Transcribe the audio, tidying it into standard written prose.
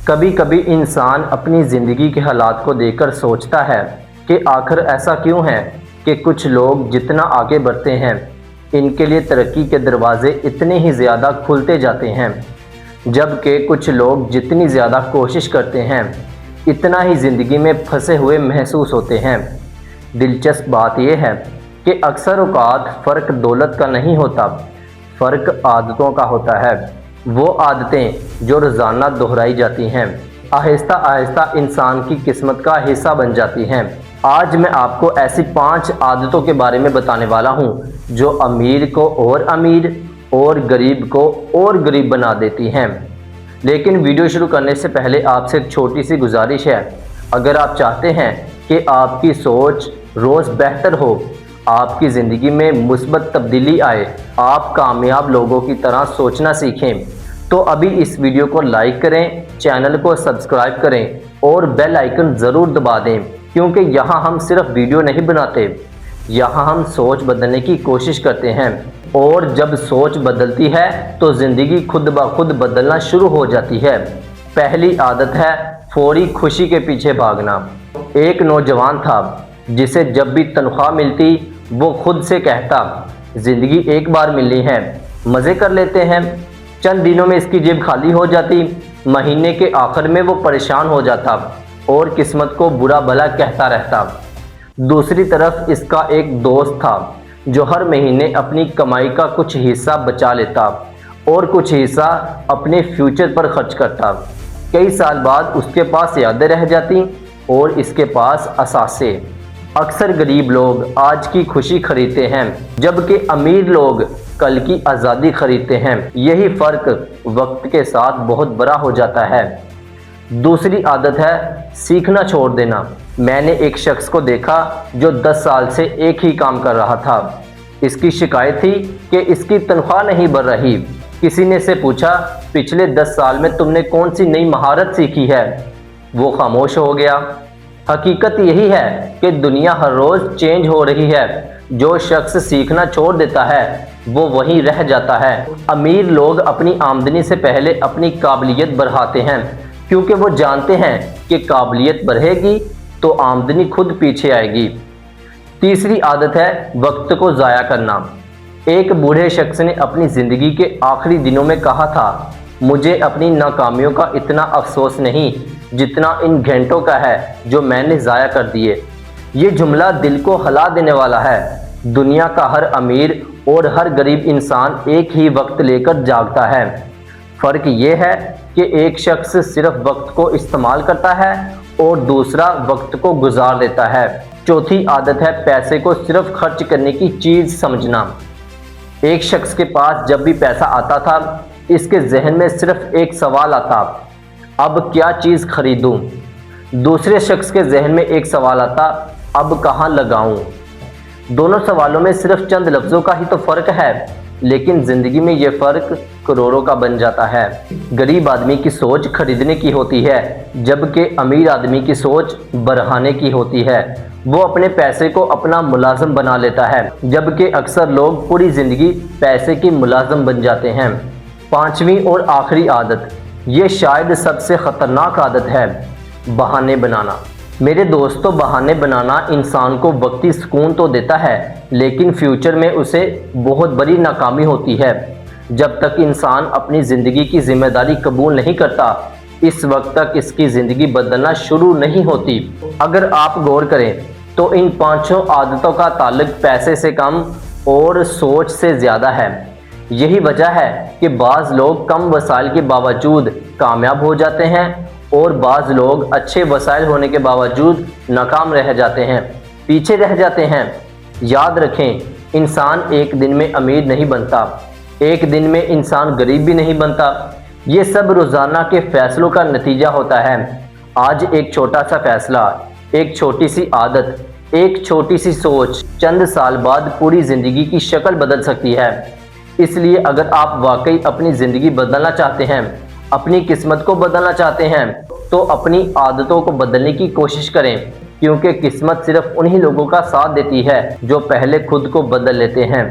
کبھی کبھی انسان اپنی زندگی کے حالات کو دیکھ کر سوچتا ہے کہ آخر ایسا کیوں ہے کہ کچھ لوگ جتنا آگے بڑھتے ہیں ان کے لیے ترقی کے دروازے اتنے ہی زیادہ کھلتے جاتے ہیں، جبکہ کچھ لوگ جتنی زیادہ کوشش کرتے ہیں اتنا ہی زندگی میں پھنسے ہوئے محسوس ہوتے ہیں۔ دلچسپ بات یہ ہے کہ اکثر اوقات فرق دولت کا نہیں ہوتا، فرق عادتوں کا ہوتا ہے۔ وہ عادتیں جو روزانہ دہرائی جاتی ہیں، آہستہ آہستہ انسان کی قسمت کا حصہ بن جاتی ہیں۔ آج میں آپ کو ایسی 5 عادتوں کے بارے میں بتانے والا ہوں جو امیر کو اور امیر اور غریب کو اور غریب بنا دیتی ہیں۔ لیکن ویڈیو شروع کرنے سے پہلے آپ سے ایک چھوٹی سی گزارش ہے، اگر آپ چاہتے ہیں کہ آپ کی سوچ روز بہتر ہو، آپ کی زندگی میں مثبت تبدیلی آئے، آپ کامیاب لوگوں کی طرح سوچنا سیکھیں، تو ابھی اس ویڈیو کو لائک کریں، چینل کو سبسکرائب کریں اور بیل آئیکن ضرور دبا دیں، کیونکہ یہاں ہم صرف ویڈیو نہیں بناتے، یہاں ہم سوچ بدلنے کی کوشش کرتے ہیں، اور جب سوچ بدلتی ہے تو زندگی خود بخود بدلنا شروع ہو جاتی ہے۔ پہلی عادت ہے فوری خوشی کے پیچھے بھاگنا۔ ایک نوجوان تھا جسے جب بھی تنخواہ ملتی وہ خود سے کہتا، زندگی ایک بار ملنی ہے، مزے کر لیتے ہیں۔ چند دنوں میں اس کی جیب خالی ہو جاتی، مہینے کے آخر میں وہ پریشان ہو جاتا اور قسمت کو برا بھلا کہتا رہتا۔ دوسری طرف اس کا ایک دوست تھا جو ہر مہینے اپنی کمائی کا کچھ حصہ بچا لیتا اور کچھ حصہ اپنے فیوچر پر خرچ کرتا۔ کئی سال بعد اس کے پاس یادیں رہ جاتی اور اس کے پاس اثاثے۔ اکثر غریب لوگ آج کی خوشی خریدتے ہیں، جبکہ امیر لوگ کل کی آزادی خریدتے ہیں۔ یہی فرق وقت کے ساتھ بہت بڑا ہو جاتا ہے۔ دوسری عادت ہے سیکھنا چھوڑ دینا۔ میں نے ایک شخص کو دیکھا جو 10 سال سے ایک ہی کام کر رہا تھا۔ اس کی شکایت تھی کہ اس کی تنخواہ نہیں بڑھ رہی۔ کسی نے سے پوچھا، پچھلے 10 سال میں تم نے کون سی نئی مہارت سیکھی ہے؟ وہ خاموش ہو گیا۔ حقیقت یہی ہے کہ دنیا ہر روز چینج ہو رہی ہے۔ جو شخص سیکھنا چھوڑ دیتا ہے وہ وہیں رہ جاتا ہے۔ امیر لوگ اپنی آمدنی سے پہلے اپنی قابلیت بڑھاتے ہیں، کیونکہ وہ جانتے ہیں کہ قابلیت بڑھے گی تو آمدنی خود پیچھے آئے گی۔ تیسری عادت ہے وقت کو ضائع کرنا۔ ایک بوڑھے شخص نے اپنی زندگی کے آخری دنوں میں کہا تھا، مجھے اپنی ناکامیوں کا اتنا افسوس نہیں جتنا ان گھنٹوں کا ہے جو میں نے ضائع کر دیے۔ یہ جملہ دل کو ہلا دینے والا ہے۔ دنیا کا ہر امیر اور ہر غریب انسان ایک ہی وقت لے کر جاگتا ہے۔ فرق یہ ہے کہ ایک شخص صرف وقت کو استعمال کرتا ہے اور دوسرا وقت کو گزار دیتا ہے۔ چوتھی عادت ہے پیسے کو صرف خرچ کرنے کی چیز سمجھنا۔ ایک شخص کے پاس جب بھی پیسہ آتا تھا اس کے ذہن میں صرف ایک سوال آتا، اب کیا چیز خریدوں؟ دوسرے شخص کے ذہن میں ایک سوال آتا، اب کہاں لگاؤں؟ دونوں سوالوں میں صرف چند لفظوں کا ہی تو فرق ہے، لیکن زندگی میں یہ فرق کروڑوں کا بن جاتا ہے۔ غریب آدمی کی سوچ خریدنے کی ہوتی ہے، جبکہ امیر آدمی کی سوچ بڑھانے کی ہوتی ہے۔ وہ اپنے پیسے کو اپنا ملازم بنا لیتا ہے، جبکہ اکثر لوگ پوری زندگی پیسے کی ملازم بن جاتے ہیں۔ پانچویں اور آخری عادت، یہ شاید سب سے خطرناک عادت ہے، بہانے بنانا۔ میرے دوستو، بہانے بنانا انسان کو وقتی سکون تو دیتا ہے، لیکن فیوچر میں اسے بہت بڑی ناکامی ہوتی ہے۔ جب تک انسان اپنی زندگی کی ذمہ داری قبول نہیں کرتا، اس وقت تک اس کی زندگی بدلنا شروع نہیں ہوتی۔ اگر آپ غور کریں تو ان 5 عادتوں کا تعلق پیسے سے کم اور سوچ سے زیادہ ہے۔ یہی وجہ ہے کہ بعض لوگ کم وسائل کے باوجود کامیاب ہو جاتے ہیں اور بعض لوگ اچھے وسائل ہونے کے باوجود ناکام رہ جاتے ہیں، پیچھے رہ جاتے ہیں۔ یاد رکھیں، انسان ایک دن میں امیر نہیں بنتا، ایک دن میں انسان غریب بھی نہیں بنتا۔ یہ سب روزانہ کے فیصلوں کا نتیجہ ہوتا ہے۔ آج ایک چھوٹا سا فیصلہ، ایک چھوٹی سی عادت، ایک چھوٹی سی سوچ چند سال بعد پوری زندگی کی شکل بدل سکتی ہے۔ اس لیے اگر آپ واقعی اپنی زندگی بدلنا چاہتے ہیں، اپنی قسمت کو بدلنا چاہتے ہیں، تو اپنی عادتوں کو بدلنے کی کوشش کریں، کیونکہ قسمت صرف انہی لوگوں کا ساتھ دیتی ہے جو پہلے خود کو بدل لیتے ہیں۔